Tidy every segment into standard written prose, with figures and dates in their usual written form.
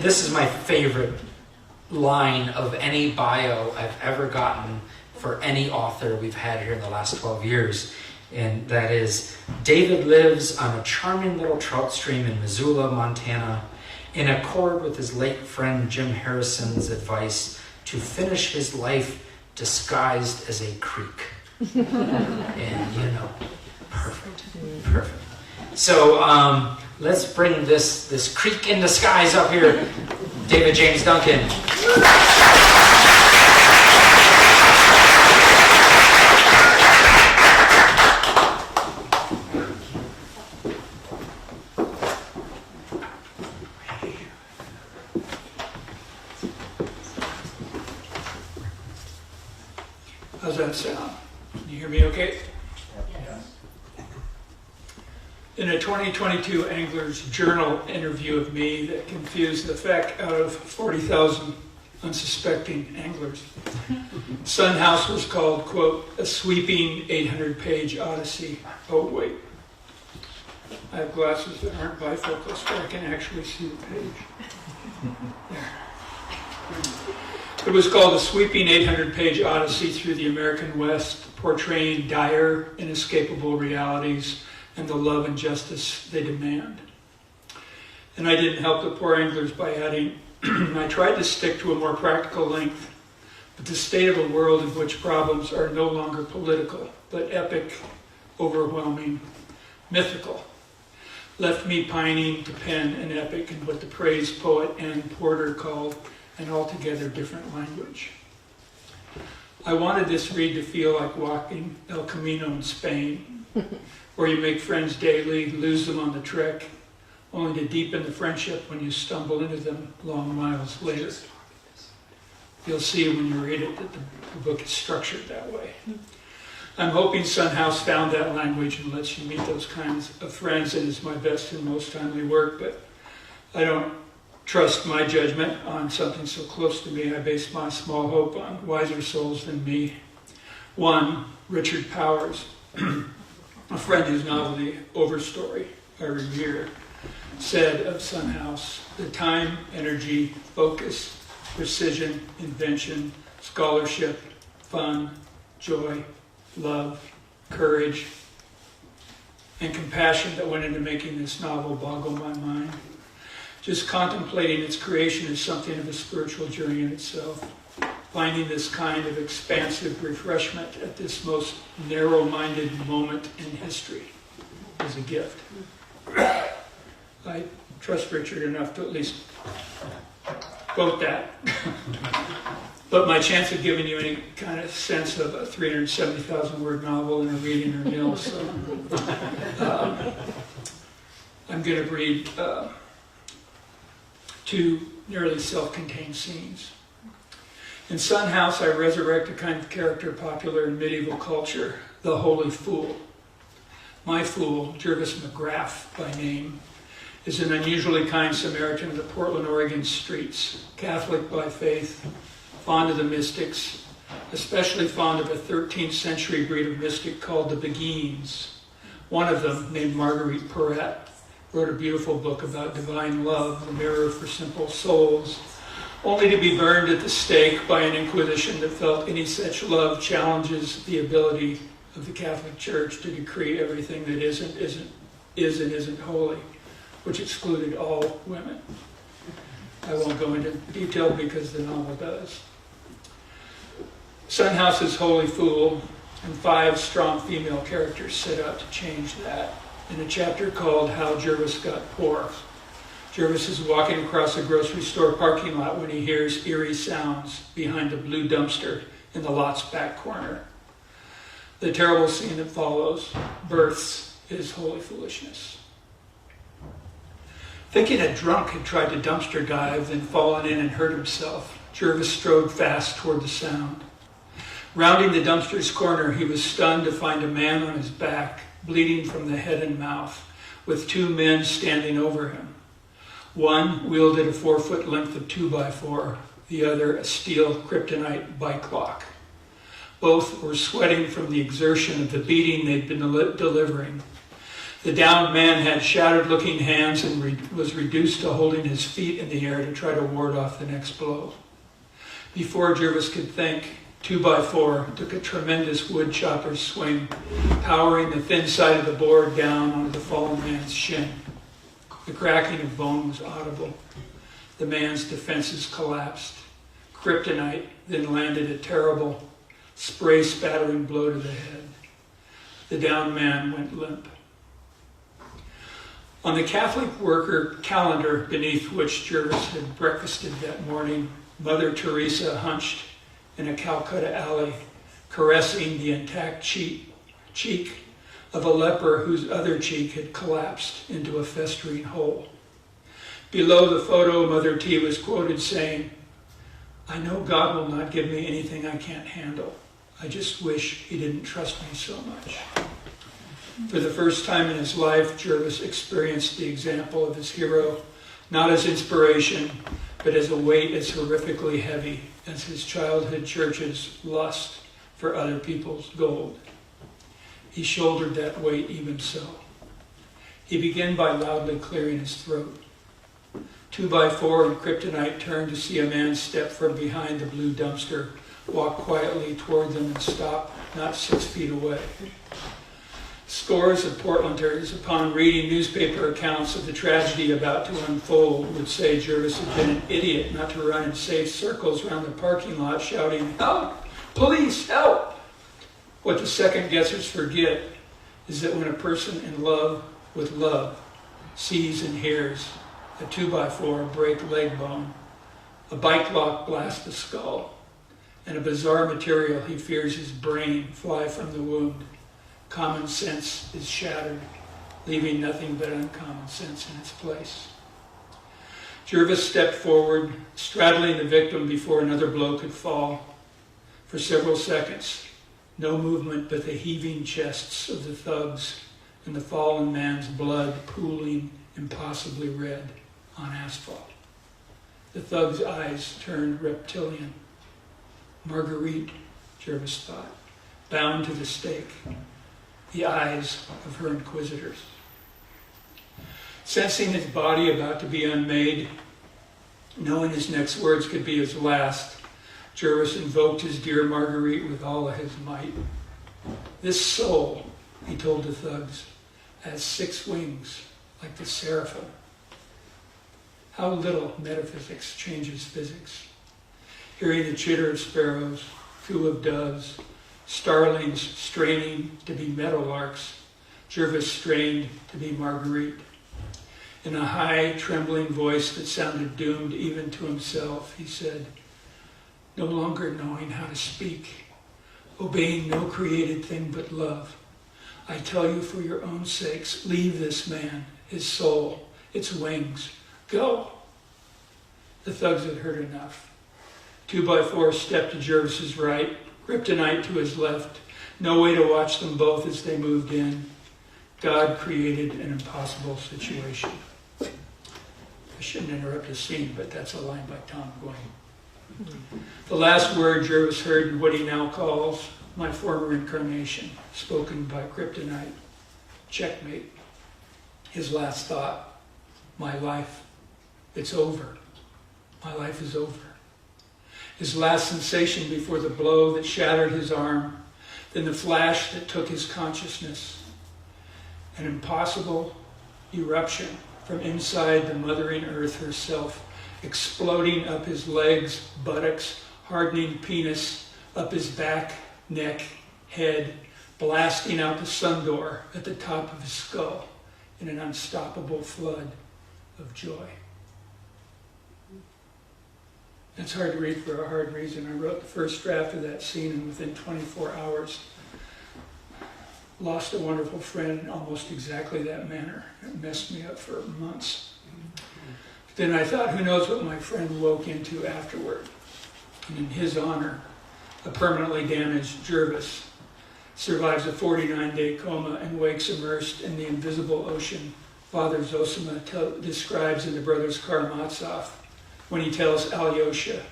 This is my favorite line of any bio I've ever gotten for any author we've had here in the last 12 years. And that is, David lives on a charming little trout stream in Missoula, Montana, in accord with his late friend Jim Harrison's advice to finish his life disguised as a creek. And you know, perfect. So let's bring this creek in disguise up here, David James Duncan. How's that sound? Can you hear me okay? Yes. In a 2022 Angler's Journal interview of me that confused the feck out of 40,000 unsuspecting anglers, Sun House was called, quote, a sweeping 800-page odyssey. Oh, wait. I have glasses that aren't bifocal, so I can actually see the page. There. It was called a sweeping 800-page odyssey through the American West, portraying dire, inescapable realities and the love and justice they demand. And I didn't help the poor anglers by adding, I tried to stick to a more practical length, but the state of a world in which problems are no longer political, but epic, overwhelming, mythical, left me pining to pen an epic in what the praised poet Anne Porter called an altogether different language. I wanted this read to feel like walking El Camino in Spain, where you make friends daily, lose them on the trek, only to deepen the friendship when you stumble into them long miles later. You'll see when you read it that the book is structured that way. I'm hoping Sun House found that language and lets you meet those kinds of friends, and is my best and most timely work, but I don't trust my judgment on something so close to me. I base my small hope on wiser souls than me. One, Richard Powers, a friend whose novel, The Overstory, I revere, said of Sun House, the time, energy, focus, precision, invention, scholarship, fun, joy, love, courage, and compassion that went into making this novel boggle my mind. Just contemplating its creation is something of a spiritual journey in itself. Finding this kind of expansive refreshment at this most narrow-minded moment in history is a gift. I trust Richard enough to at least quote that. But my chance of giving you any kind of sense of a 370,000-word novel in a reading are nil, so I'm going to read two nearly self-contained scenes. In Sun House, I resurrect a kind of character popular in medieval culture, the holy fool. My fool, Jervis McGrath by name, is an unusually kind Samaritan of the Portland, Oregon streets, Catholic by faith, fond of the mystics, especially fond of a 13th century breed of mystic called the Beguines. One of them, named Marguerite Porete, wrote a beautiful book about divine love, the mirror for simple souls, only to be burned at the stake by an inquisition that felt any such love challenges the ability of the Catholic Church to decree everything that is and isn't holy, which excluded all women. I won't go into detail because the novel does. Sun House's holy fool and 5 strong female characters set out to change that in a chapter called How Jervis Got Poor. Jervis is walking across a grocery store parking lot when he hears eerie sounds behind a blue dumpster in the lot's back corner. The terrible scene that follows births his holy foolishness. Thinking a drunk had tried to dumpster dive, then fallen in and hurt himself, Jervis strode fast toward the sound. Rounding the dumpster's corner, he was stunned to find a man on his back, bleeding from the head and mouth, with 2 men standing over him. One wielded a 4-foot length of 2x4, the other a steel kryptonite bike lock. Both were sweating from the exertion of the beating they'd been delivering. The downed man had shattered-looking hands and was reduced to holding his feet in the air to try to ward off the next blow. Before Jervis could think, 2x4 took a tremendous wood chopper's swing, powering the thin side of the board down onto the fallen man's shin. The cracking of bone was audible. The man's defenses collapsed. Kryptonite then landed a terrible, spray-spattering blow to the head. The downed man went limp. On the Catholic worker calendar beneath which Jervis had breakfasted that morning, Mother Teresa hunched in a Calcutta alley, caressing the intact cheek of a leper whose other cheek had collapsed into a festering hole. Below the photo, Mother T was quoted saying, "I know God will not give me anything I can't handle. I just wish he didn't trust me so much." For the first time in his life, Jervis experienced the example of his hero, not as inspiration, but as a weight as horrifically heavy as his childhood church's lust for other people's gold. He shouldered that weight even so. He began by loudly clearing his throat. 2x4 and Kryptonite turned to see a man step from behind the blue dumpster, walk quietly toward them and stop not 6 feet away. Scores of Portlanders, upon reading newspaper accounts of the tragedy about to unfold, would say Jervis had been an idiot not to run in safe circles around the parking lot shouting, "Help! Police, help!" What the second-guessers forget is that when a person in love with love sees and hears a 2x4 break leg bone, a bike lock blast the skull, and a bizarre material he fears his brain fly from the wound, common sense is shattered, leaving nothing but uncommon sense in its place. Jervis stepped forward, straddling the victim before another blow could fall. For several seconds, no movement but the heaving chests of the thugs and the fallen man's blood pooling impossibly red on asphalt. The thug's eyes turned reptilian. Marguerite, Jervis thought, bound to the stake. The eyes of her inquisitors. Sensing his body about to be unmade, knowing his next words could be his last, Jervis invoked his dear Marguerite with all of his might. "This soul," he told the thugs, "has 6 wings, like the seraphim." How little metaphysics changes physics. Hearing the chitter of sparrows, coo of doves, starlings straining to be meadowlarks, Jervis strained to be Marguerite. In a high, trembling voice that sounded doomed even to himself, he said, no longer knowing how to speak, obeying no created thing but love, I tell you for your own sakes, leave this man, his soul, its wings. Go! The thugs had heard enough. 2x4 stepped to Jervis's right, Kryptonite to his left. No way to watch them both as they moved in. God created an impossible situation. I shouldn't interrupt the scene, but that's a line by Tom Gwynne. The last word Jervis heard in what he now calls my former incarnation, spoken by Kryptonite. Checkmate. His last thought, my life, it's over. My life is over. His last sensation before the blow that shattered his arm, then the flash that took his consciousness. An impossible eruption from inside the mothering earth herself, exploding up his legs, buttocks, hardening penis, up his back, neck, head, blasting out the sun door at the top of his skull in an unstoppable flood of joy. It's hard to read for a hard reason. I wrote the first draft of that scene, and within 24 hours, lost a wonderful friend in almost exactly that manner. It messed me up for months. Then I thought, who knows what my friend woke into afterward. And in his honor, a permanently damaged Jervis survives a 49-day coma and wakes immersed in the invisible ocean Father Zosima describes in the Brothers Karamazov when he tells Alyosha,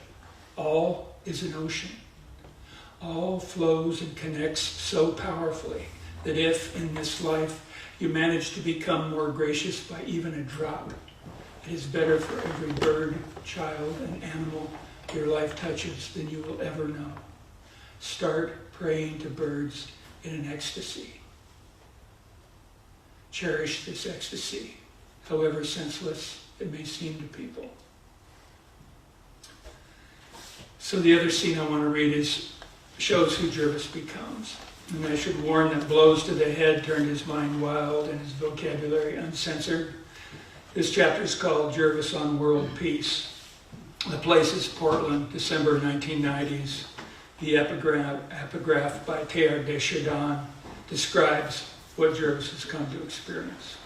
all is an ocean. All flows and connects so powerfully that if in this life You manage to become more gracious by even a drop. It is better for every bird, child, and animal your life touches than you will ever know. Start praying to birds in an ecstasy. Cherish this ecstasy, however senseless it may seem to people. So the other scene I want to read shows who Jervis becomes. And I should warn that blows to the head turned his mind wild and his vocabulary uncensored. This chapter is called Jervis on World Peace. The place is Portland, December 1990s. The epigraph by Teilhard de Chardin describes what Jervis has come to experience.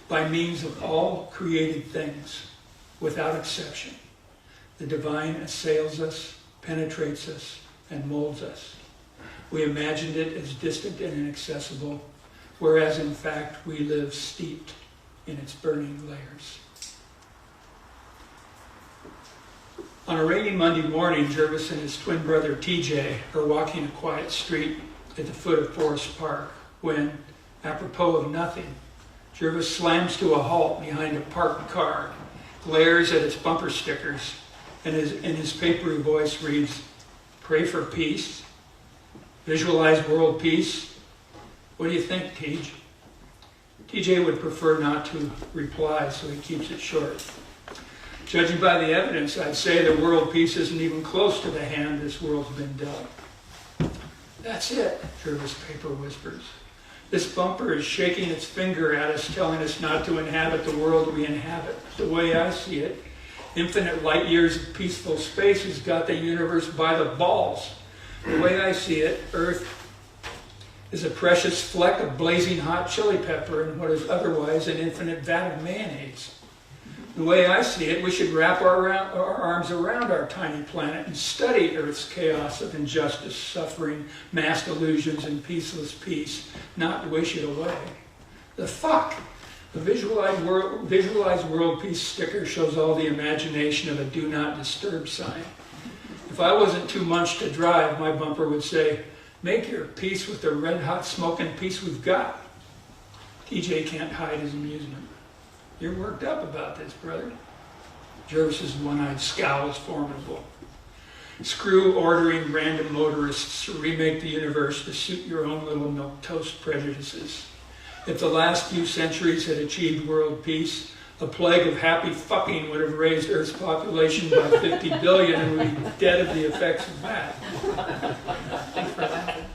By means of all created things, without exception, the divine assails us, penetrates us, and molds us. We imagined it as distant and inaccessible, whereas in fact we live steeped in its burning layers. On a rainy Monday morning, Jervis and his twin brother TJ are walking a quiet street at the foot of Forest Park when, apropos of nothing, Jervis slams to a halt behind a parked car, glares at its bumper stickers, and in his papery voice reads, "Pray for peace? Visualize world peace? What do you think, TJ?" TJ would prefer not to reply, so he keeps it short. Judging by the evidence, I'd say that world peace isn't even close to the hand this world's been dealt. That's it, Jervis paper whispers. This bumper is shaking its finger at us, telling us not to inhabit the world we inhabit. The way I see it, infinite light years of peaceful space has got the universe by the balls. The way I see it, Earth is a precious fleck of blazing hot chili pepper in what is otherwise an infinite vat of mayonnaise. The way I see it, we should wrap our arms around our tiny planet and study Earth's chaos of injustice, suffering, mass illusions, and peaceless peace, not wish it away. The fuck? The visualized world peace sticker shows all the imagination of a do not disturb sign. If I wasn't too much to drive, my bumper would say, "Make your peace with the red hot smoking peace we've got." TJ can't hide his amusement. "You're worked up about this, brother." Jervis's one-eyed scowl is formidable. Screw ordering random motorists to remake the universe to suit your own little milquetoast prejudices. If the last few centuries had achieved world peace, a plague of happy fucking would have raised Earth's population by 50 billion and we'd be dead of the effects of that. Thanks for laughing.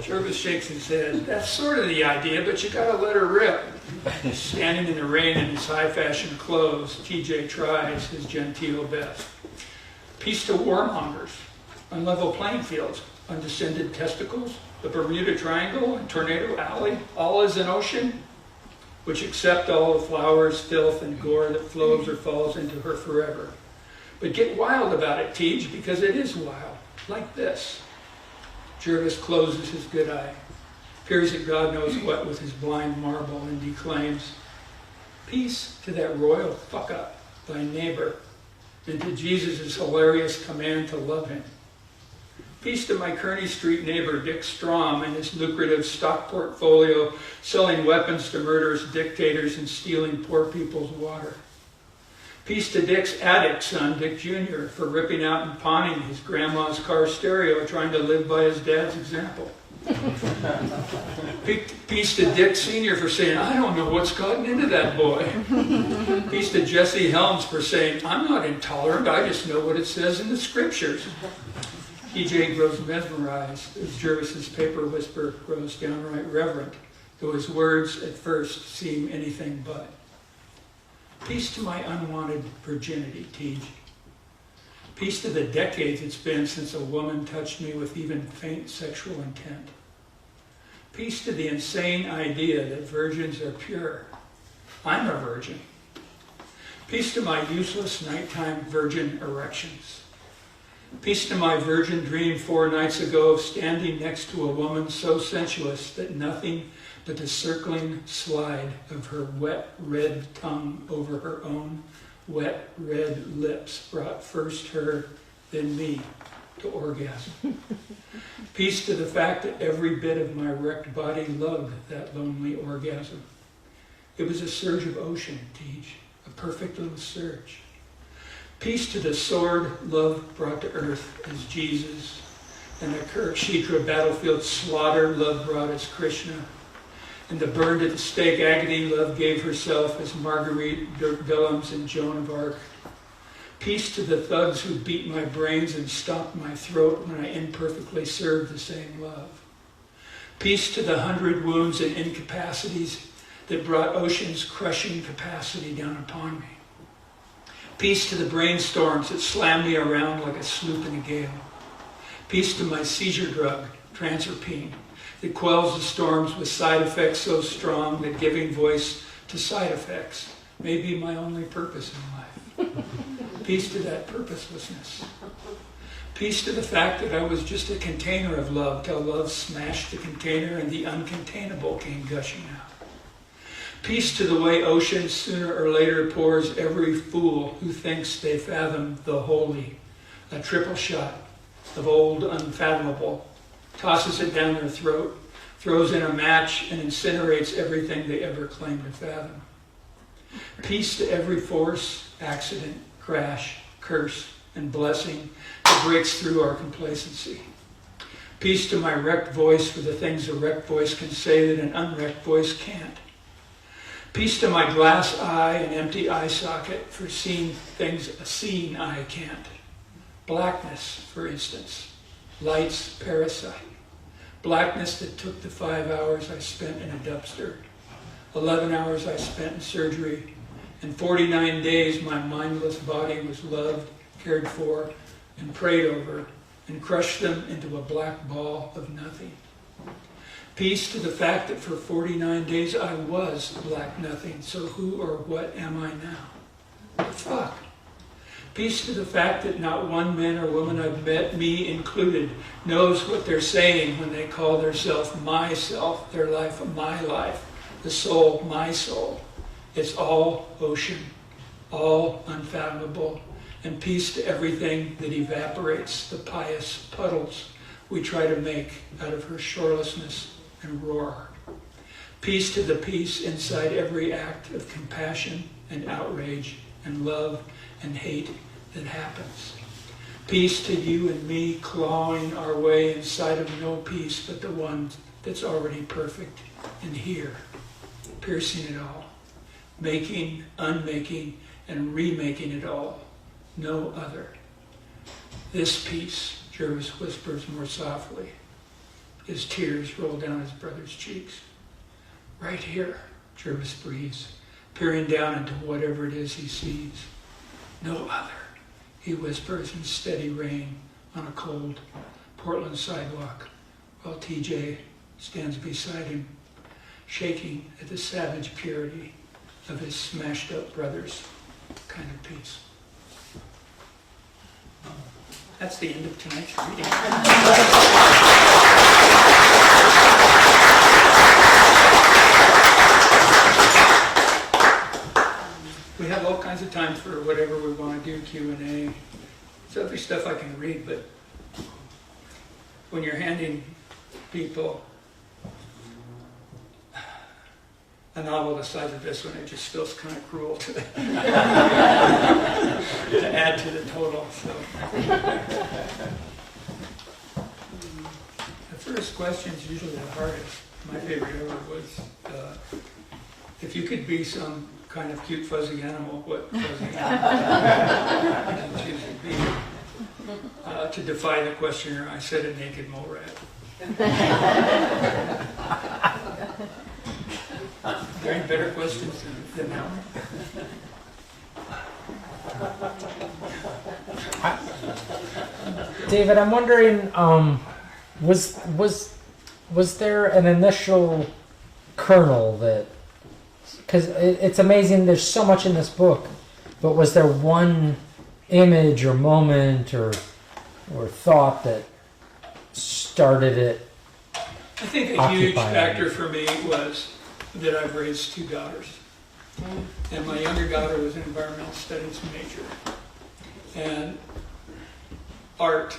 Jervis shakes his head. That's sort of the idea, but you gotta let her rip. Standing in the rain in his high-fashion clothes, TJ tries his genteel best. Peace to warmongers, unlevel playing fields, undescended testicles, the Bermuda Triangle and Tornado Alley, all is an ocean, which accept all the flowers, filth, and gore that flows or falls into her forever. But get wild about it, Tej, because it is wild, like this. Jervis closes his good eye, peers at God knows what with his blind marble, and declaims, "Peace to that royal fuck-up, thy neighbor, and to Jesus' hilarious command to love him. Peace to my Kearney Street neighbor, Dick Strom, and his lucrative stock portfolio, selling weapons to murderous dictators and stealing poor people's water. Peace to Dick's addict son, Dick Jr., for ripping out and pawning his grandma's car stereo, trying to live by his dad's example. Peace to Dick Sr. for saying, I don't know what's gotten into that boy. Peace to Jesse Helms for saying, I'm not intolerant, I just know what it says in the scriptures. TJ grows mesmerized as Jervis's paper whisper grows downright reverent, though his words at first seem anything but. Peace to my unwanted virginity, Tej. Peace to the decades it's been since a woman touched me with even faint sexual intent. Peace to the insane idea that virgins are pure. I'm a virgin. Peace to my useless nighttime virgin erections. Peace to my virgin dream 4 nights ago of standing next to a woman so sensuous that nothing but the circling slide of her wet red tongue over her own wet red lips brought first her, then me to orgasm. Peace to the fact that every bit of my wrecked body loved that lonely orgasm. It was a surge of ocean, Teach, a perfect little surge. Peace to the sword love brought to earth as Jesus, and the Kurukshetra battlefield slaughter love brought as Krishna, and the burned at the stake agony love gave herself as Marguerite, Dirk Willems, and Joan of Arc. Peace to the thugs who beat my brains and stomped my throat when I imperfectly served the same love. Peace to the 100 wounds and incapacities that brought ocean's crushing capacity down upon me. Peace to the brainstorms that slam me around like a sloop in a gale. Peace to my seizure drug, Transerpine, that quells the storms with side effects so strong that giving voice to side effects may be my only purpose in life. Peace to that purposelessness. Peace to the fact that I was just a container of love till love smashed the container and the uncontainable came gushing out. Peace to the way ocean sooner or later pours every fool who thinks they fathom the holy, a triple shot of old unfathomable, tosses it down their throat, throws in a match, and incinerates everything they ever claimed to fathom. Peace to every force, accident, crash, curse, and blessing that breaks through our complacency. Peace to my wrecked voice for the things a wrecked voice can say that an unwrecked voice can't. Peace to my glass eye and empty eye socket for seeing things a seeing eye can't. Blackness, for instance. Light's parasite. Blackness that took the 5 hours I spent in a dumpster, 11 hours I spent in surgery, and 49 days my mindless body was loved, cared for, and prayed over, and crushed them into a black ball of nothing. Peace to the fact that for 49 days I was black nothing, so who or what am I now? What the fuck? Peace to the fact that not one man or woman I've met, me included, knows what they're saying when they call themselves myself, their life, my life, the soul, my soul. It's all ocean, all unfathomable, and peace to everything that evaporates the pious puddles we try to make out of her shorelessness and roar. Peace to the peace inside every act of compassion and outrage and love and hate that happens. Peace to you and me clawing our way inside of no peace but the one that's already perfect and here, piercing it all, making, unmaking, and remaking it all, no other. This peace, Jervis whispers more softly. His tears roll down his brother's cheeks. Right here, Jervis breathes, peering down into whatever it is he sees. No other, he whispers in steady rain on a cold Portland sidewalk, while TJ stands beside him, shaking at the savage purity of his smashed up brother's kind of peace. That's the end of tonight's reading. We have all kinds of time for whatever we want to do, Q&A. It's other stuff I can read, but when you're handing people a novel the size of this one, it just feels kind of cruel to, to add to the total. So. The first question is usually the hardest. My favorite ever was, if you could be some kind of cute fuzzy animal, what fuzzy animal would you be? To defy the questioner, I said a naked mole rat. Are there any better questions than that one? David, I'm wondering, was there an initial kernel that, because it's amazing, there's so much in this book, but was there one image or moment or thought that started it? I think a huge factor for me was that I've raised two daughters. And my younger daughter was an environmental studies major. And art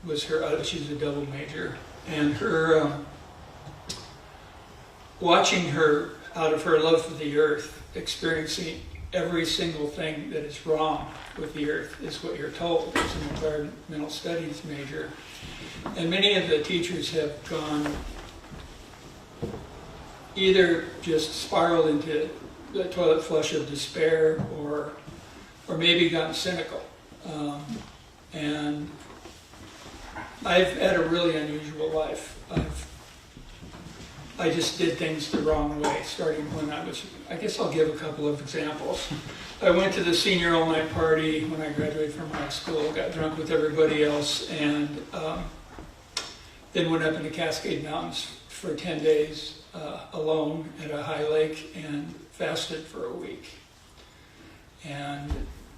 was her. She was a double major, and her watching her out of her love for the earth, experiencing every single thing that is wrong with the earth is what you're told as an environmental studies major. And many of the teachers have gone either just spiraled into the toilet flush of despair or maybe gotten cynical. And I've had a really unusual life. I just did things the wrong way, starting when I guess I'll give a couple of examples. I went to the senior all-night party when I graduated from high school, got drunk with everybody else, and then went up into Cascade Mountains for 10 days alone at a high lake and fasted for a week. And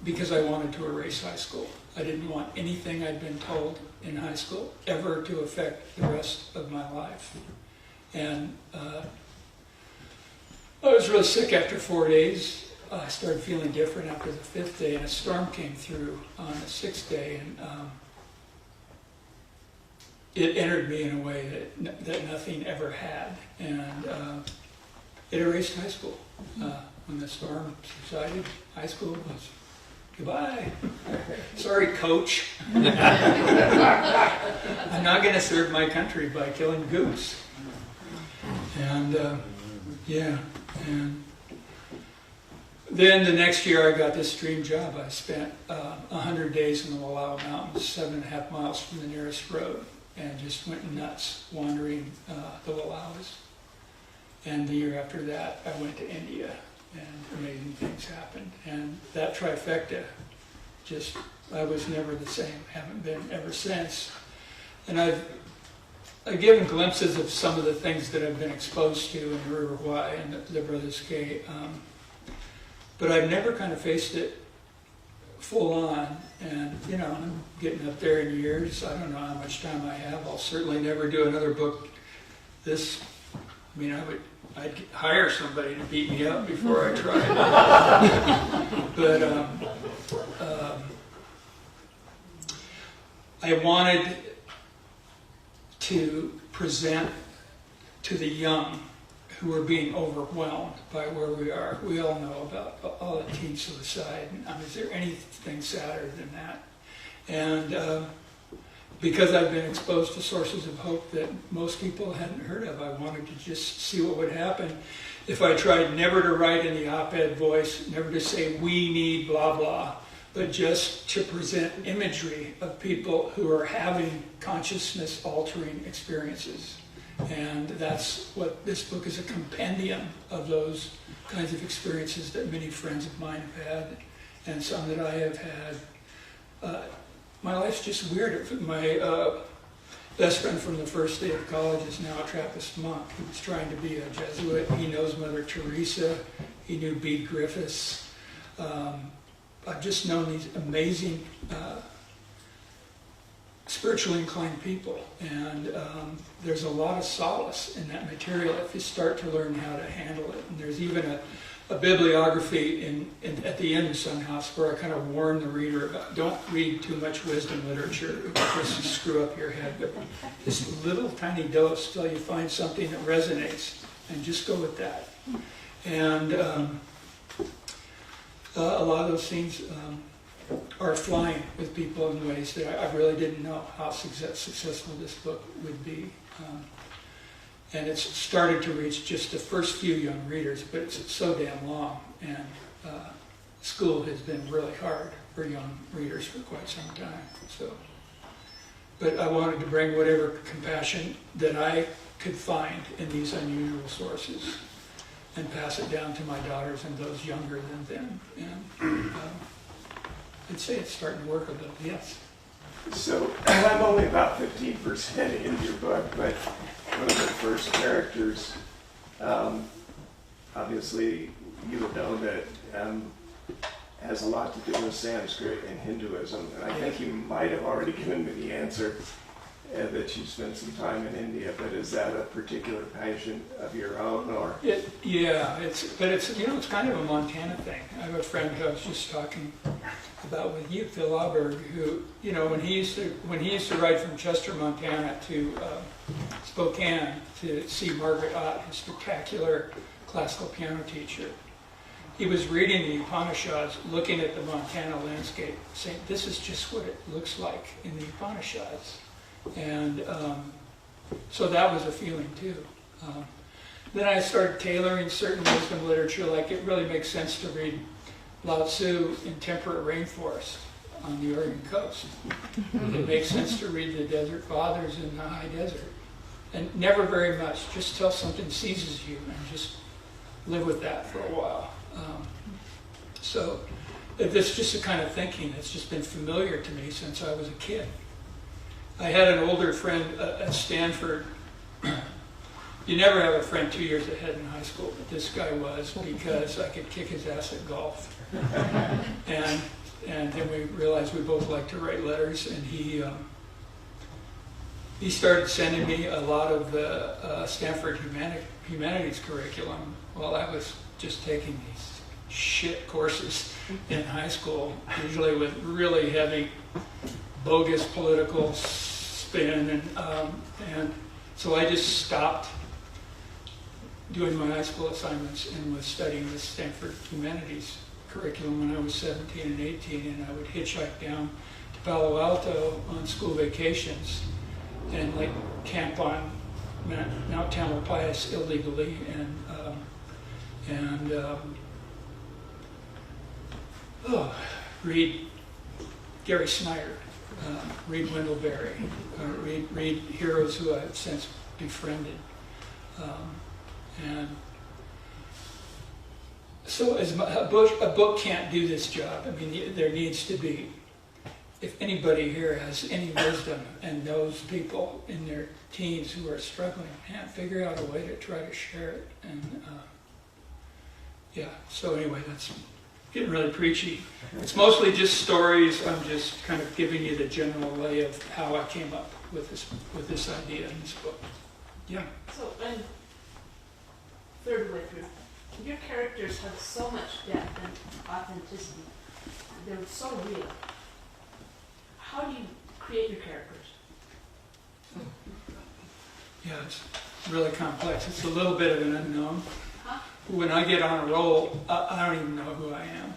because I wanted to erase high school. I didn't want anything I'd been told in high school ever to affect the rest of my life. And I was really sick after 4 days. I started feeling different after the 5th day, and a storm came through on the 6th day, and it entered me in a way that nothing ever had. And it erased high school. When the storm subsided, high school was goodbye. Sorry, coach. I'm not going to serve my country by killing goose. And and then the next year I got this dream job. I spent 100 days in the Wallowa Mountains, 7.5 miles from the nearest road, and just went nuts wandering the Wallowas. And the year after that, I went to India, and amazing things happened. And that trifecta, I was never the same, haven't been ever since. And I've given glimpses of some of the things that I've been exposed to in the River Wye and the Brothers K, but I've never kind of faced it full on. And I'm getting up there in years. I don't know how much time I have. I'll certainly never do another book. I'd hire somebody to beat me up before I tried. But I wanted to present to the young who are being overwhelmed by where we are. We all know about all the teen suicide. Is there anything sadder than that? And because I've been exposed to sources of hope that most people hadn't heard of, I wanted to just see what would happen if I tried never to write in the op-ed voice, never to say we need blah blah, but just to present imagery of people who are having consciousness-altering experiences. And that's what this book is, a compendium of those kinds of experiences that many friends of mine have had, and some that I have had. My life's just weird. My best friend from the first day of college is now a Trappist monk. He was trying to be a Jesuit. He knows Mother Teresa. He knew Bede Griffiths. I've just known these amazing spiritually inclined people, and there's a lot of solace in that material if you start to learn how to handle it. And there's even a bibliography at the end of Sun House where I kind of warn the reader about don't read too much wisdom literature, it will just screw up your head, but this little tiny dose till you find something that resonates, and just go with that. And a lot of those things are flying with people in ways that I really didn't know how successful this book would be. And it's started to reach just the first few young readers, but it's so damn long. And school has been really hard for young readers for quite some time. But I wanted to bring whatever compassion that I could find in these unusual sources and pass it down to my daughters and those younger than them. And I'd say it's starting to work a little, yes. So I'm only about 15% into your book, but one of the first characters, obviously you would know that has a lot to do with Sanskrit and Hinduism, and I think you might have already given me the answer. that you spent some time in India, but is that a particular passion of your own, or? Yeah, it's kind of a Montana thing. I have a friend who I was just talking about with you, Phil Auberg, who, when he used to ride from Chester, Montana to Spokane to see Margaret Ott, his spectacular classical piano teacher. He was reading the Upanishads, looking at the Montana landscape, saying, this is just what it looks like in the Upanishads. And so that was a feeling too. Then I started tailoring certain wisdom literature, like it really makes sense to read Lao Tzu in temperate rainforest on the Oregon coast. It makes sense to read the Desert Fathers in the high desert. And never very much, just till something seizes you and just live with that for a while. So this is just a kind of thinking that's just been familiar to me since I was a kid. I had an older friend at Stanford. You never have a friend 2 years ahead in high school, but this guy was, because I could kick his ass at golf. And then we realized we both liked to write letters, and he started sending me a lot of the Stanford humanities curriculum while I was just taking these shit courses in high school, usually with really heavy, bogus political spin, and so I just stopped doing my high school assignments and was studying the Stanford humanities curriculum when I was 17 and 18, and I would hitchhike down to Palo Alto on school vacations and like camp on Mount Tamalpais illegally and read Gary Snyder, read Wendell Berry, read heroes who I've since befriended. And so a book can't do this job. I mean, there needs to be, if anybody here has any wisdom and knows people in their teens who are struggling, figure out a way to try to share it. And so anyway, that's getting really preachy. It's mostly just stories. I'm just kind of giving you the general lay of how I came up with this idea in this book. Yeah. So, and third way through, your characters have so much depth and authenticity. They're so real. How do you create your characters? Yeah, it's really complex. It's a little bit of an unknown. Huh? When I get on a roll, I don't even know who I am.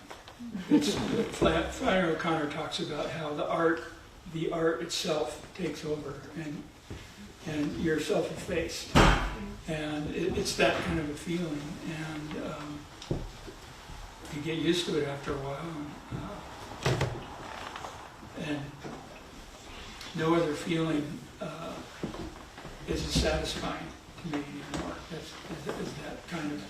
Flannery O'Connor talks about how the art itself takes over, and you're self-effaced, and it's that kind of a feeling, and you get used to it after a while, and no other feeling is as satisfying to me anymore. Is that kind of,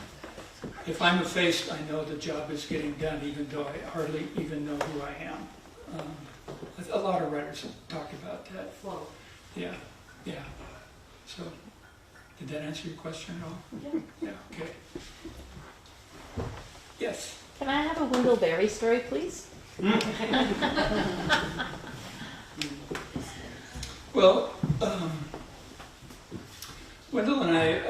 if I'm effaced, I know the job is getting done, even though I hardly even know who I am. A lot of writers talk about that. Flow. Yeah. So, did that answer your question at all? Yeah. Yeah, okay. Yes? Can I have a Wendell Berry story, please? Well, Wendell and I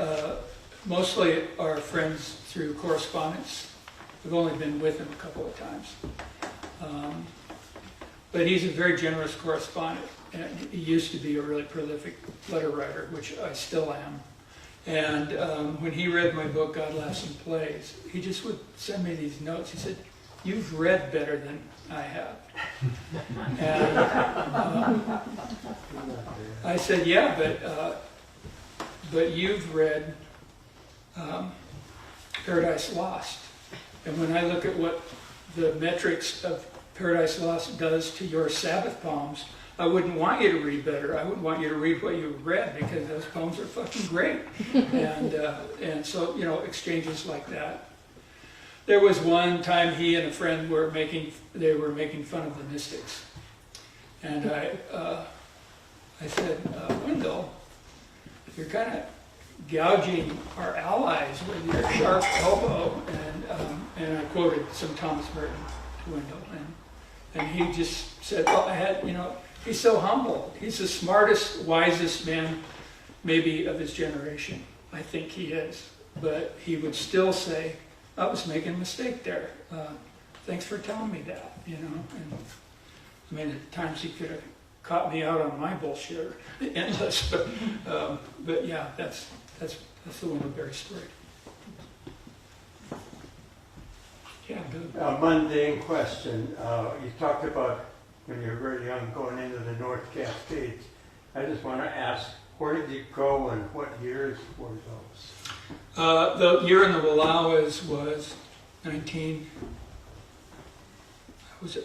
mostly are friends through correspondence. We've only been with him a couple of times. But he's a very generous correspondent. And he used to be a really prolific letter writer, which I still am. And when he read my book, God Laughs and Plays, he just would send me these notes. He said, "You've read better than I have." And I said, "Yeah, but you've read Paradise Lost. And when I look at what the metrics of Paradise Lost does to your Sabbath poems, I wouldn't want you to read better. I wouldn't want you to read what you read, because those poems are fucking great." And so, exchanges like that. There was one time he and a friend were making fun of the mystics. And I said, "Wendell, you're kind of gouging our allies with your sharp elbow." And I quoted some Thomas Merton to Wendell. And he just said, "Well, I had, he's so humble. He's the smartest, wisest man, maybe, of his generation. I think he is. But he would still say, I was making a mistake there. Thanks for telling me that, you know. And I mean, at times he could have caught me out on my bullshit, endless. But yeah, that's the Windleberry story. Yeah, good. A mundane question. You talked about when you were very young going into the North Cascades. I just want to ask, where did you go and what years were those? The year in the Wallowas was 19.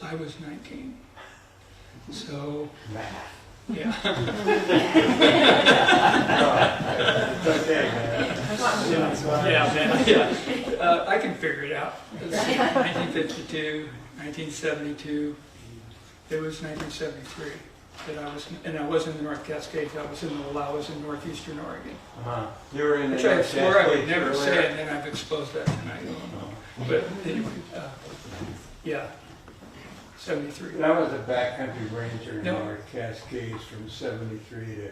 I was 19. So Math. yeah. It's okay, man. Yeah, man. Yeah. I can figure it out. It was 1952, 1972. It was 1973 that I was, and I was in the North Cascades. I was in the Wallowas in northeastern Oregon. You were in the Which I North swore I would Cascades never earlier? say, and then I've exposed that tonight. But anyway, yeah, 73. I was a backcountry ranger in No. North Cascades from 73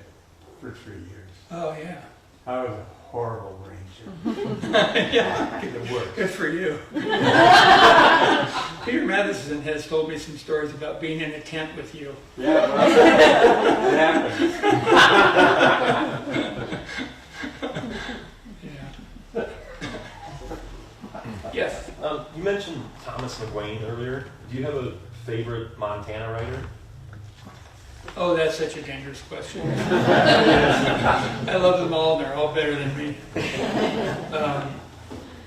for 3 years. Oh yeah. I was a horrible ranger. Yeah. The worst. Good for you. Peter Matheson has told me some stories about being in a tent with you. Yeah, well, it happened. Yeah. Yes. You mentioned Thomas McWayne earlier. Do you have a favorite Montana writer? Oh, that's such a dangerous question. I love them all, and they're all better than me.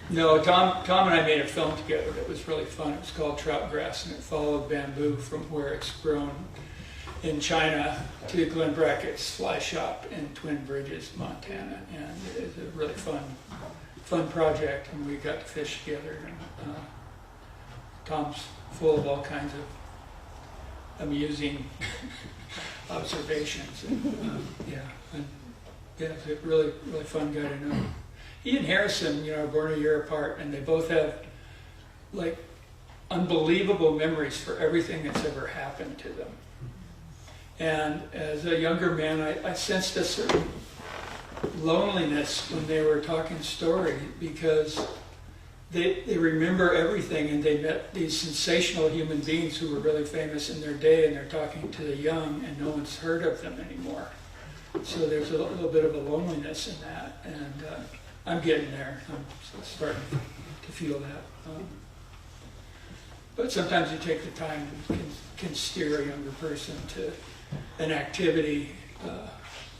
No, Tom and I made a film together that was really fun. It was called Troutgrass, and it followed bamboo from where it's grown in China to Glen Brackett's fly shop in Twin Bridges, Montana. And it was a really fun project, and we got to fish together. And Tom's full of all kinds of amusing observations. And, yeah, it's a really fun guy to know. He and Harrison, are born a year apart, and they both have like unbelievable memories for everything that's ever happened to them. And as a younger man, I sensed a certain loneliness when they were talking story, because they remember everything, and they met these sensational human beings who were really famous in their day, and they're talking to the young, and no one's heard of them anymore. So there's a little bit of a loneliness in that, and I'm getting there. I'm starting to feel that. But sometimes you take the time and can steer a younger person to an activity,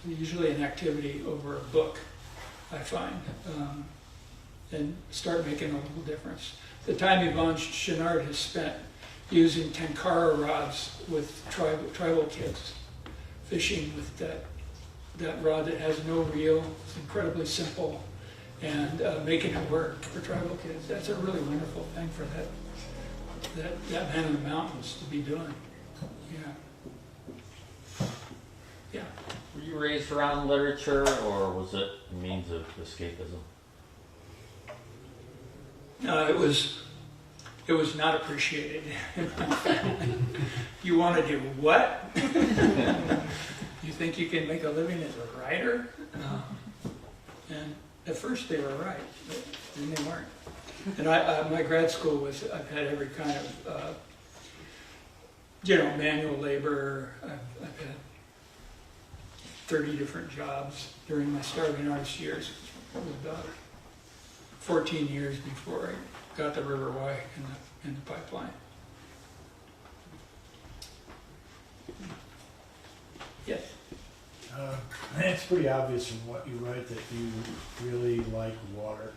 usually an activity over a book, I find, and start making a little difference. The time Yvonne Chenard has spent using tenkara rods with tribal kids, fishing with that rod that has no reel, it's incredibly simple, and making it work for tribal kids. That's a really wonderful thing for that man in the mountains to be doing. Yeah. Were you raised around literature, or was it a means of escapism? It was not appreciated. You want to do what? You think you can make a living as a writer? And at first they were right, but then they weren't. And my grad school I've had every kind of, manual labor. I've had 30 different jobs during my starving artist years. It was about 14 years before I got the River Y in the pipeline. Yes. It's pretty obvious from what you write that you really like water.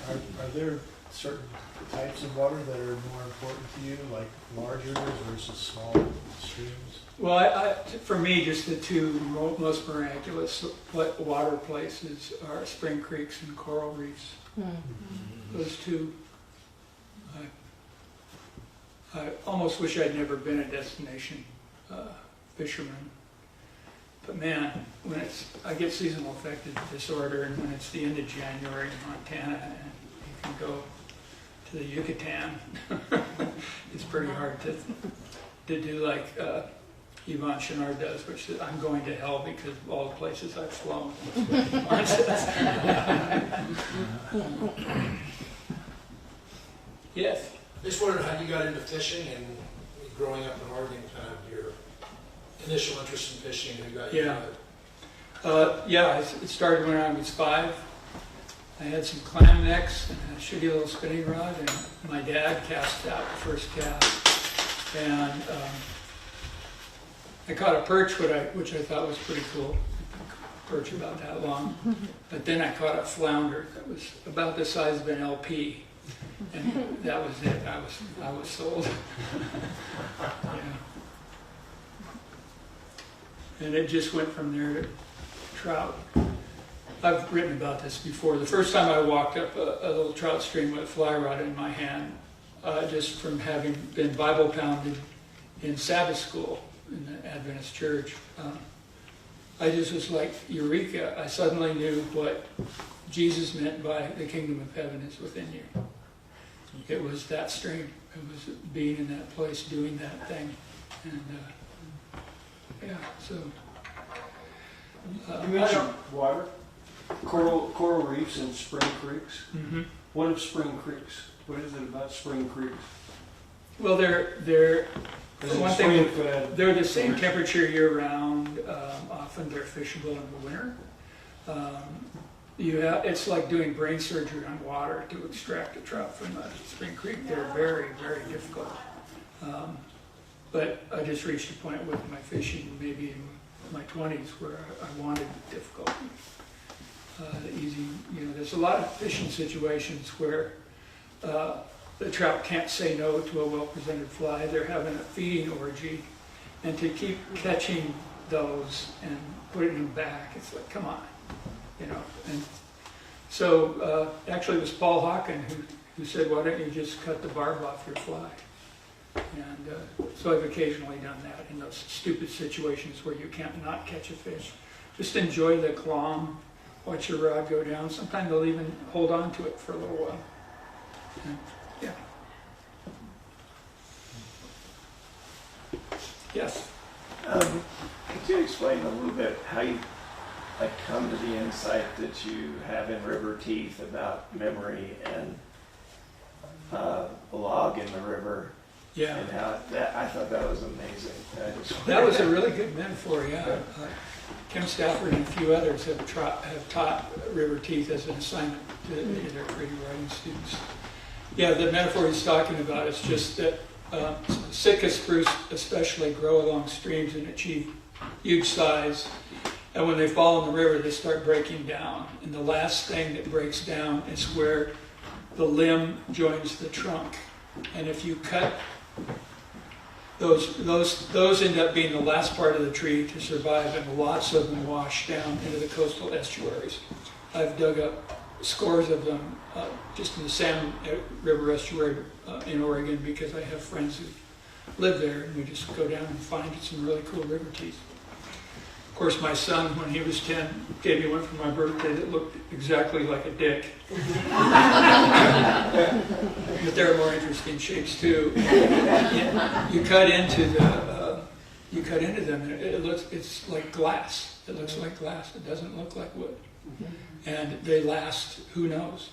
Are there certain types of water that are more important to you, like large rivers versus small streams? Well, for me, just the two most miraculous water places are spring creeks and coral reefs. Mm-hmm. Those two. I almost wish I'd never been a destination fisherman. But man, I get seasonal affective disorder, and when it's the end of January in Montana and you can go to the Yucatan, it's pretty hard to do like Yvonne Chenard does, which is, I'm going to hell because of all the places I've flown. That's what Yvonne says. Yes. I just wondered how you got into fishing and growing up in Oregon, kind of your initial interest in fishing, who got you Yeah. into it? It started when I was 5. I had some clam necks and a shitty little spinning rod, and my dad cast out the first cast. And I caught a perch, which I thought was pretty cool. Perch about that long. But then I caught a flounder that was about the size of an LP. And that was it. I was sold. Yeah. And it just went from there to trout. I've written about this before. The first time I walked up a little trout stream with a fly rod in my hand, just from having been Bible pounded in Sabbath school in the Adventist church, I just was like, eureka. I suddenly knew what Jesus meant by the kingdom of heaven is within you. It was that stream. It was being in that place, doing that thing. And yeah, so. You mentioned water, coral reefs and spring creeks. Mhm. What of spring creeks? What is it about spring creeks? Well, they're Is it one thing. spring-fed? They're the same temperature year round. Often they're fishable in the winter. It's like doing brain surgery on water to extract a trout from a spring creek. They're very, very difficult. But I just reached a point with my fishing, maybe in my 20s, where I wanted difficulty. Easy, there's a lot of fishing situations where the trout can't say no to a well-presented fly. They're having a feeding orgy, and to keep catching those and putting them back, it's like, come on, And so actually, it was Paul Hawken who said, "Why don't you just cut the barb off your fly?" And so I've occasionally done that in those stupid situations where you can't not catch a fish. Just enjoy the clom, watch your rod go down. Sometimes they'll even hold on to it for a little while. And, yeah. Yes. Could you explain a little bit how you come to the insight that you have in River Teeth about memory and the log in the river? Yeah. And how I thought that was amazing. That was a really good metaphor, yeah. Kim Stafford and a few others have taught River Teeth as an assignment to their creative writing students. Yeah, the metaphor he's talking about is just that Sitka spruce especially grow along streams and achieve huge size. And when they fall in the river, they start breaking down. And the last thing that breaks down is where the limb joins the trunk. And if you cut those end up being the last part of the tree to survive, and lots of them wash down into the coastal estuaries. I've dug up scores of them just in the Salmon River estuary in Oregon because I have friends who live there, and we just go down and find some really cool river teeth. Of course, my son, when he was 10, gave me one for my birthday that looked exactly like a dick. But there are more interesting shapes too. You cut into them, and it's like glass. It looks like glass. It doesn't look like wood. And they last, who knows,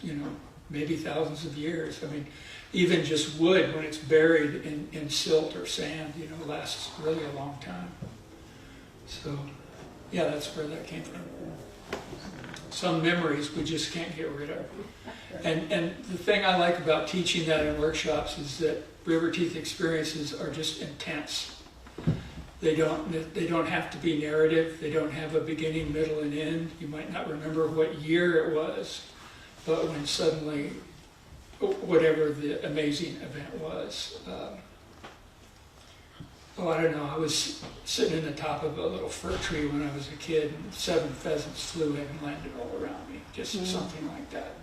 maybe thousands of years. I mean, even just wood, when it's buried in silt or sand, lasts really a long time. So, yeah, that's where that came from. Some memories we just can't get rid of. And the thing I like about teaching that in workshops is that river teeth experiences are just intense. They don't have to be narrative. They don't have a beginning, middle, and end. You might not remember what year it was, but when suddenly, whatever the amazing event was, I don't know, I was sitting in the top of a little fir tree when I was a kid, and 7 pheasants flew in and landed all around me. Just something like that,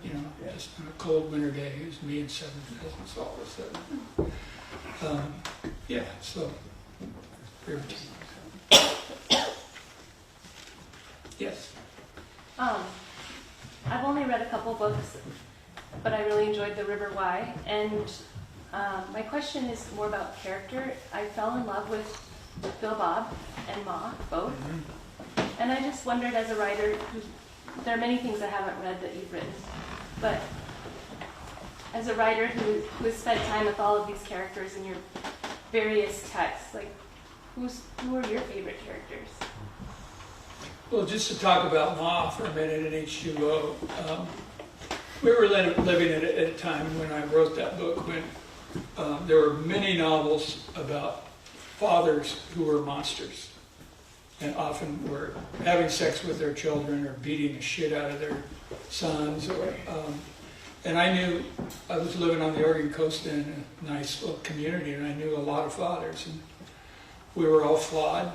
just on a cold winter day. It was me and 7 pheasants all of a sudden. So, river teeth. Yes? I've only read a couple books, but I really enjoyed The River Why. And my question is more about character. I fell in love with Bill Bob and Ma, both. And I just wondered, as a writer, there are many things I haven't read that you've written, but as a writer who has spent time with all of these characters in your various texts, like, who are your favorite characters? Well, just to talk about Ma for a minute in H2O, we were living at a time when I wrote that book when there were many novels about fathers who were monsters and often were having sex with their children or beating the shit out of their sons. And I knew I was living on the Oregon coast in a nice little community, and I knew a lot of fathers. And we were all flawed,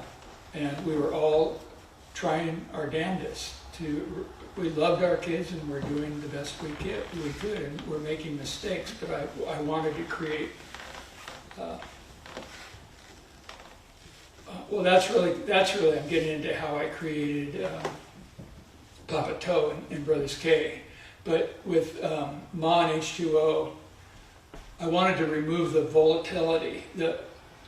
and we were all trying our damnedest we loved our kids and we're doing the best we could, and we're making mistakes, but I wanted to create, well, that's really, I'm getting into how I created Papa Toe in Brothers K. But with Ma and H2O, I wanted to remove the volatility.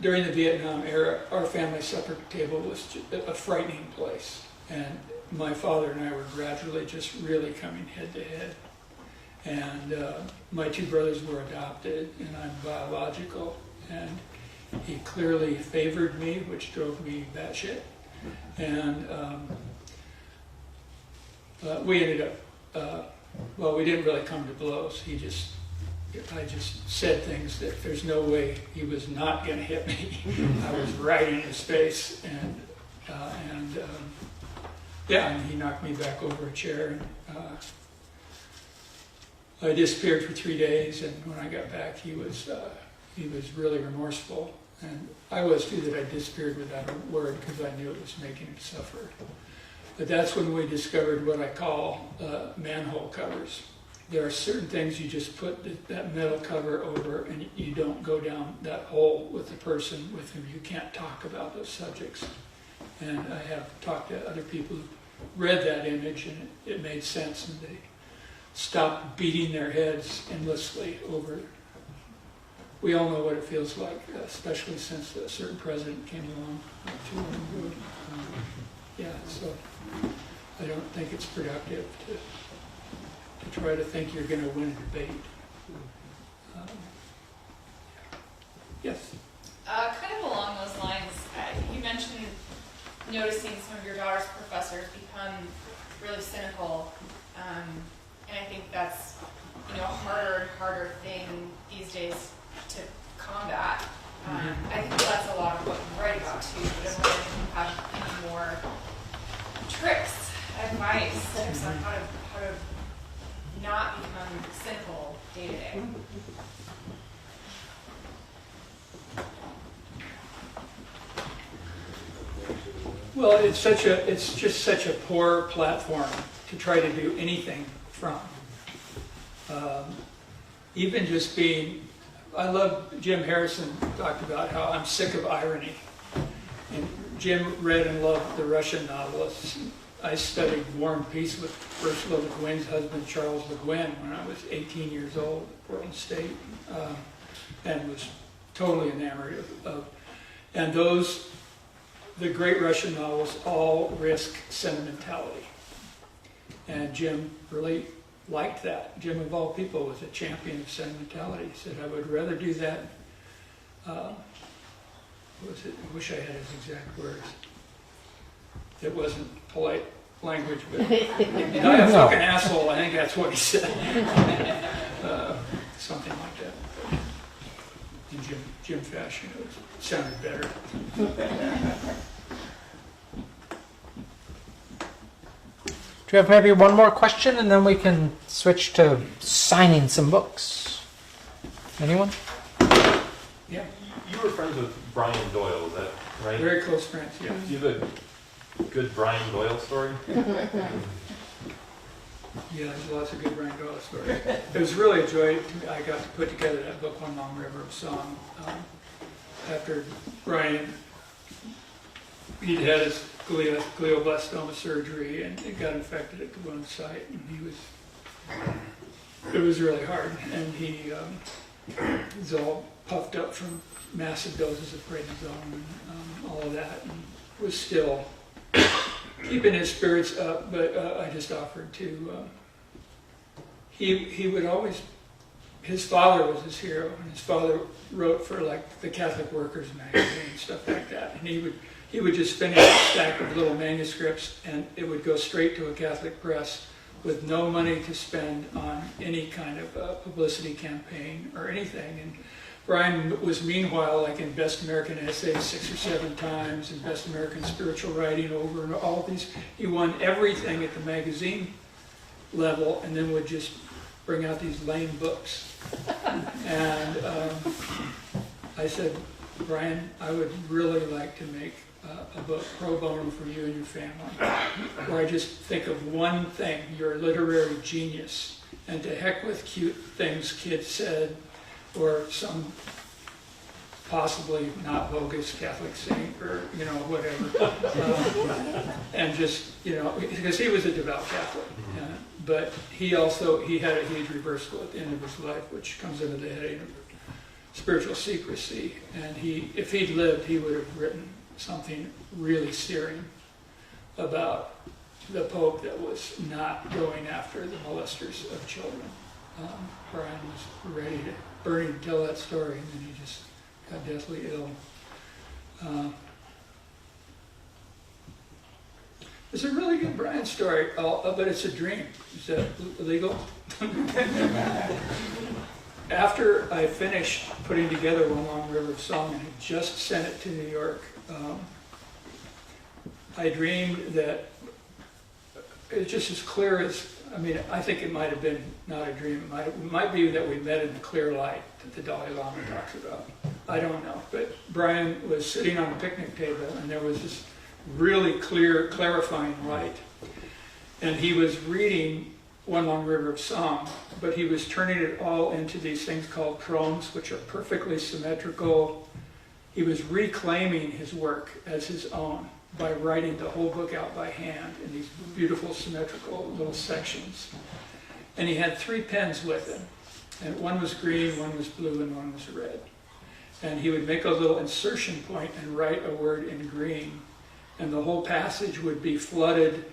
During the Vietnam era, our family supper table was a frightening place. And my father and I were gradually just really coming head to head. And my two brothers were adopted, and I'm biological. And he clearly favored me, which drove me batshit. And we ended up, well, we didn't really come to blows. I just said things that there's no way he was not going to hit me. I was right in his face, and he knocked me back over a chair. And I disappeared for 3 days, and when I got back, he was really remorseful, and I was too, that I disappeared without a word because I knew it was making him suffer. But that's when we discovered what I call manhole covers. There are certain things you just put that metal cover over, and you don't go down that hole with the person with whom you can't talk about those subjects. And I have talked to other people who read that image, and it made sense, and they stopped beating their heads endlessly over. We all know what it feels like, especially since a certain president came along too long ago. So I don't think it's productive to try to think you're going to win a debate. Yes? Kind of along those lines, you mentioned noticing some of your daughter's professors become really cynical, and I think that's a harder and harder thing these days to combat. I think that's a lot of what you write about too, but I'm wondering if you have any more tricks, advice, tips on how to not become cynical day to day. Well, it's just such a poor platform to try to do anything from. Even just being, I love, Jim Harrison talked about how I'm sick of irony. And Jim read and loved the Russian novelists. I studied War and Peace with Ursula Le Guin's husband, Charles Le Guin, when I was 18 years old at Portland State, and was totally enamored of. And the great Russian novels all risk sentimentality. And Jim really liked that. Jim, of all people, was a champion of sentimentality. He said, I would rather do that. What was it? I wish I had his exact words. It wasn't polite language, but I'm a fucking asshole. I think that's what he said. Something like that. In Jim fashion, it sounded better. Do you have maybe one more question, and then we can switch to signing some books? Anyone? Yeah. You were friends with Brian Doyle, is that right? Very close friends, yeah. Do you have a good Brian Doyle story? Yeah, there's lots of good Brian Doyle stories. It was really a joy to me. I got to put together that book, One Long River of Song, after Brian, he'd had his glioblastoma surgery, and it got infected at the wound site, and it was really hard. And he He's all puffed up from massive doses of prednisone and all of that, and was still keeping his spirits up. But I just offered to. He would always. His father was his hero, and his father wrote for like the Catholic Workers magazine and stuff like that. And he would just finish a stack of little manuscripts, and it would go straight to a Catholic press with no money to spend on any kind of publicity campaign or anything. And Brian was meanwhile like in Best American Essays 6 or 7 times, and Best American Spiritual Writing over, and all of these. He won everything at the magazine level, and then would just bring out these lame books. And I said, Brian, I would really like to make a book pro bono for you and your family, where I just think of one thing: you're a literary genius, and to heck with cute things kids said, or some possibly not bogus Catholic saint, or whatever, and just because he was a devout Catholic, but he had a huge reversal at the end of his life, which comes into the heading of spiritual secrecy. And if he'd lived, he would have written something really searing about the Pope that was not going after the molesters of children. Brian was ready to burn him to tell that story, and then he just got deathly ill. It's a really good Brian story, but it's a dream. Is that illegal? After I finished putting together One Long River of Song and had just sent it to New York, I dreamed that it's just as clear as, I think it might have been not a dream. It might be that we met in the clear light that the Dalai Lama talks about. I don't know. But Brian was sitting on a picnic table, and there was this really clear, clarifying light. And he was reading One Long River of Song, but he was turning it all into these things called chromes, which are perfectly symmetrical. He was reclaiming his work as his own by writing the whole book out by hand in these beautiful symmetrical little sections. And he had 3 pens with him. And one was green, one was blue, and one was red. And he would make a little insertion point and write a word in green. And the whole passage would be flooded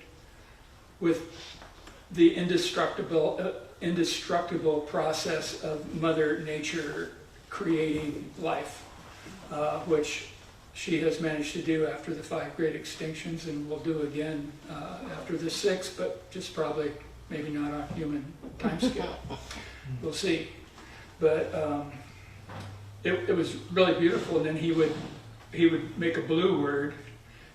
with the indestructible process of Mother Nature creating life, which she has managed to do after the 5 great extinctions, and will do again after the 6, but just probably maybe not on human timescale. We'll see. But it was really beautiful. And then he would make a blue word,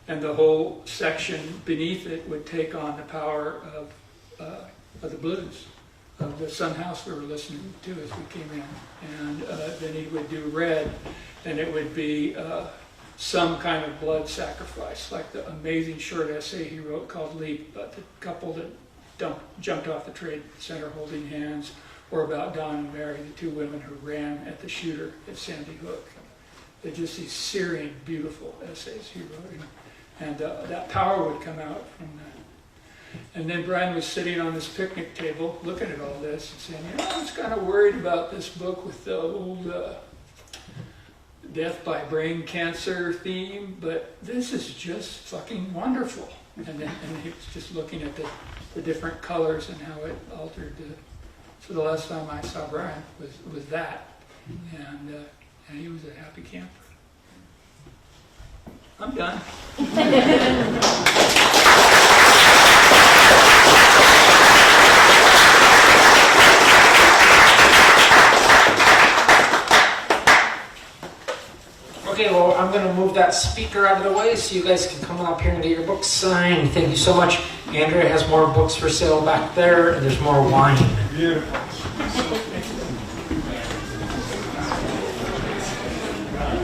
and the whole section beneath it would take on the power of the blues, of the Sun House we were listening to as we came in. And then he would do red, and it would be some kind of blood sacrifice, like the amazing short essay he wrote called Leap, about the couple that jumped off the trade center holding hands, or about Don and Mary, the 2 women who ran at the shooter at Sandy Hook. They're just these searing, beautiful essays he wrote. And that power would come out from that. And then Brian was sitting on this picnic table looking at all this and saying, I was kind of worried about this book with the old death by brain cancer theme, but this is just fucking wonderful. And he was just looking at the different colors and how it altered so the last time I saw Brian was that. And he was a happy camper. I'm done. Okay, well, I'm going to move that speaker out of the way so you guys can come up here and get your books signed. Thank you so much. Andrea has more books for sale back there, and there's more wine. Beautiful.